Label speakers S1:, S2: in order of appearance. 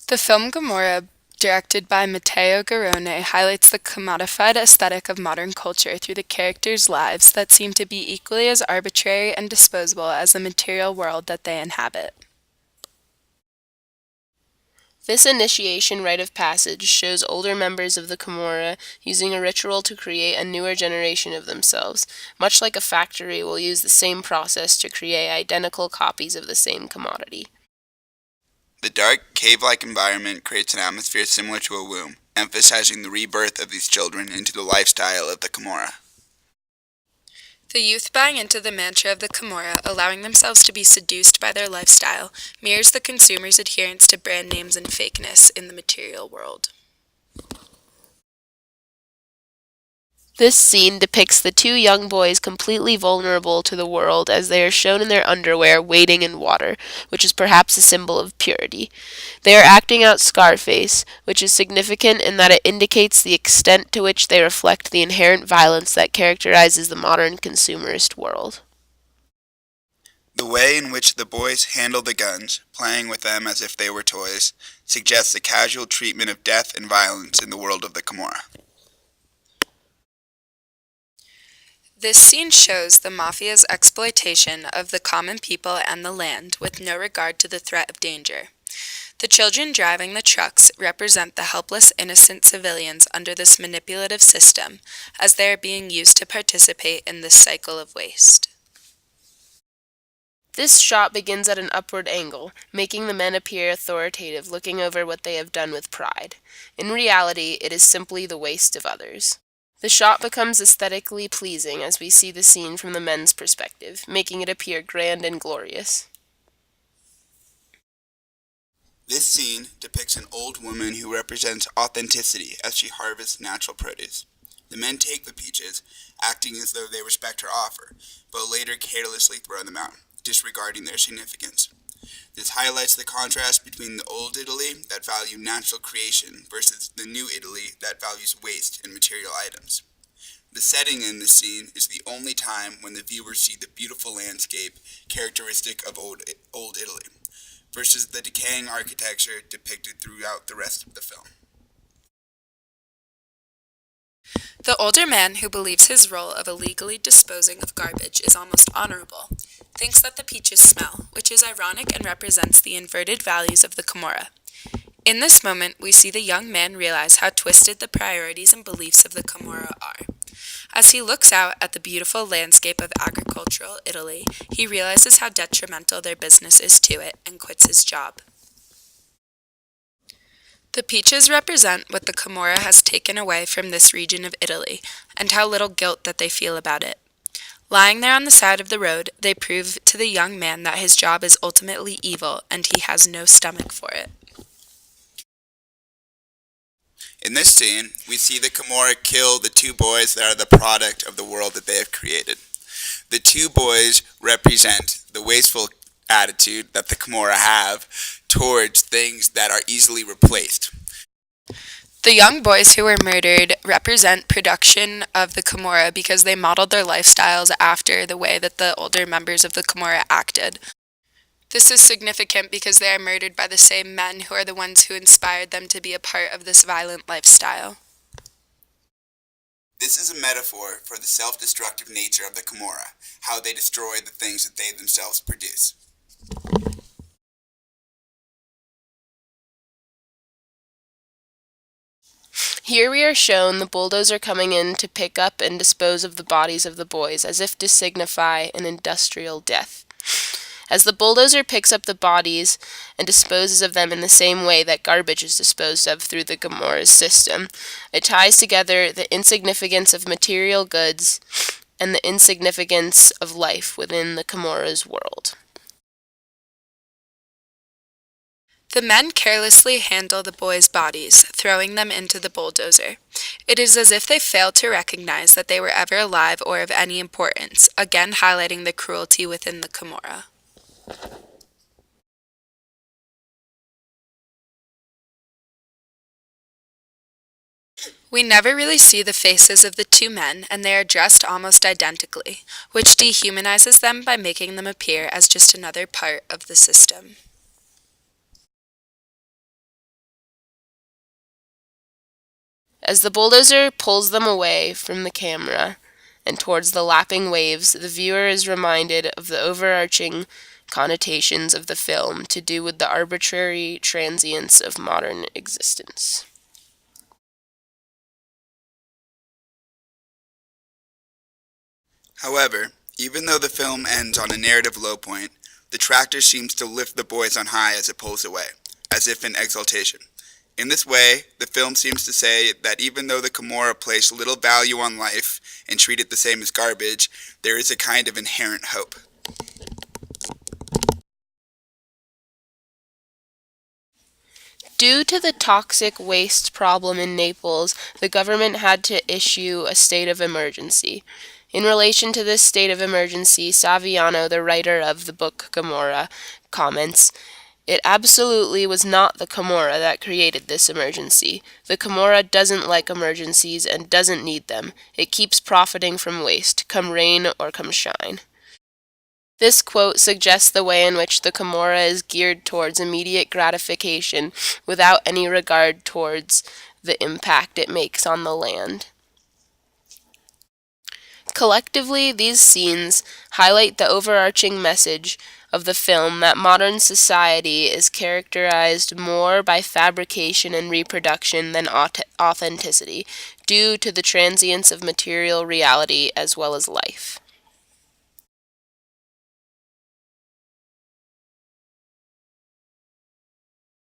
S1: The film Gomorrah, directed by Matteo Garrone, highlights the commodified aesthetic of modern culture through the characters' lives that seem to be equally as arbitrary and disposable as the material world that they inhabit.
S2: This initiation rite of passage shows older members of the Gomorrah using a ritual to create a newer generation of themselves, much like a factory will use the same process to create identical copies of the same commodity.
S3: The dark, cave-like environment creates an atmosphere similar to a womb, emphasizing the rebirth of these children into the lifestyle of the Gomorrah.
S1: The youth buying into the mantra of the Gomorrah, allowing themselves to be seduced by their lifestyle, mirrors the consumer's adherence to brand names and fakeness in the material world.
S2: This scene depicts the two young boys completely vulnerable to the world as they are shown in their underwear wading in water, which is perhaps a symbol of purity. They are acting out Scarface, which is significant in that it indicates the extent to which they reflect the inherent violence that characterizes the modern consumerist world.
S3: The way in which the boys handle the guns, playing with them as if they were toys, suggests the casual treatment of death and violence in the world of the Gomorrah.
S1: This scene shows the Mafia's exploitation of the common people and the land with no regard to the threat of danger. The children driving the trucks represent the helpless innocent civilians under this manipulative system, as they are being used to participate in this cycle of waste.
S2: This shot begins at an upward angle, making the men appear authoritative, looking over what they have done with pride. In reality, it is simply the waste of others. The shot becomes aesthetically pleasing as we see the scene from the men's perspective, making it appear grand and glorious.
S3: This scene depicts an old woman who represents authenticity as she harvests natural produce. The men take the peaches, acting as though they respect her offer, but later carelessly throw them out, disregarding their significance. This highlights the contrast between the old Italy that valued natural creation versus the new Italy that values waste and material items. The setting in this scene is the only time when the viewers see the beautiful landscape characteristic of old Italy, versus the decaying architecture depicted throughout the rest of the film.
S1: The older man, who believes his role of illegally disposing of garbage is almost honorable, thinks that the peaches smell, which is ironic and represents the inverted values of the Gomorrah. In this moment, we see the young man realize how twisted the priorities and beliefs of the Gomorrah are. As he looks out at the beautiful landscape of agricultural Italy, he realizes how detrimental their business is to it and quits his job. The peaches represent what the Gomorrah has taken away from this region of Italy, and how little guilt that they feel about it. Lying there on the side of the road, they prove to the young man that his job is ultimately evil and he has no stomach for it.
S3: In this scene, we see the Gomorrah kill the two boys that are the product of the world that they have created. The two boys represent the wasteful attitude that the Gomorrah have towards things that are easily replaced.
S1: The young boys who were murdered represent production of the Gomorrah because they modeled their lifestyles after the way that the older members of the Gomorrah acted. This is significant because they are murdered by the same men who are the ones who inspired them to be a part of this violent lifestyle.
S3: This is a metaphor for the self-destructive nature of the Gomorrah, how they destroy the things that they themselves produce.
S2: Here we are shown the bulldozer coming in to pick up and dispose of the bodies of the boys, as if to signify an industrial death. As the bulldozer picks up the bodies and disposes of them in the same way that garbage is disposed of through the Gomorrah's system, it ties together the insignificance of material goods and the insignificance of life within the Gomorrah's world.
S1: The men carelessly handle the boys' bodies, throwing them into the bulldozer. It is as if they failed to recognize that they were ever alive or of any importance, again highlighting the cruelty within the Gomorrah. We never really see the faces of the two men, and they are dressed almost identically, which dehumanizes them by making them appear as just another part of the system.
S2: As the bulldozer pulls them away from the camera and towards the lapping waves, the viewer is reminded of the overarching connotations of the film to do with the arbitrary transience of modern existence.
S3: However, even though the film ends on a narrative low point, the tractor seems to lift the boys on high as it pulls away, as if in exaltation. In this way, the film seems to say that even though the Gomorrah place little value on life and treat it the same as garbage, there is a kind of inherent hope.
S2: Due to the toxic waste problem in Naples, the government had to issue a state of emergency. In relation to this state of emergency, Saviano, the writer of the book Gomorrah, comments, "It absolutely was not the Gomorrah that created this emergency. The Gomorrah doesn't like emergencies and doesn't need them. It keeps profiting from waste, come rain or come shine." This quote suggests the way in which the Gomorrah is geared towards immediate gratification without any regard towards the impact it makes on the land. Collectively, these scenes highlight the overarching message of the film that modern society is characterized more by fabrication and reproduction than authenticity, due to the transience of material reality as well as life.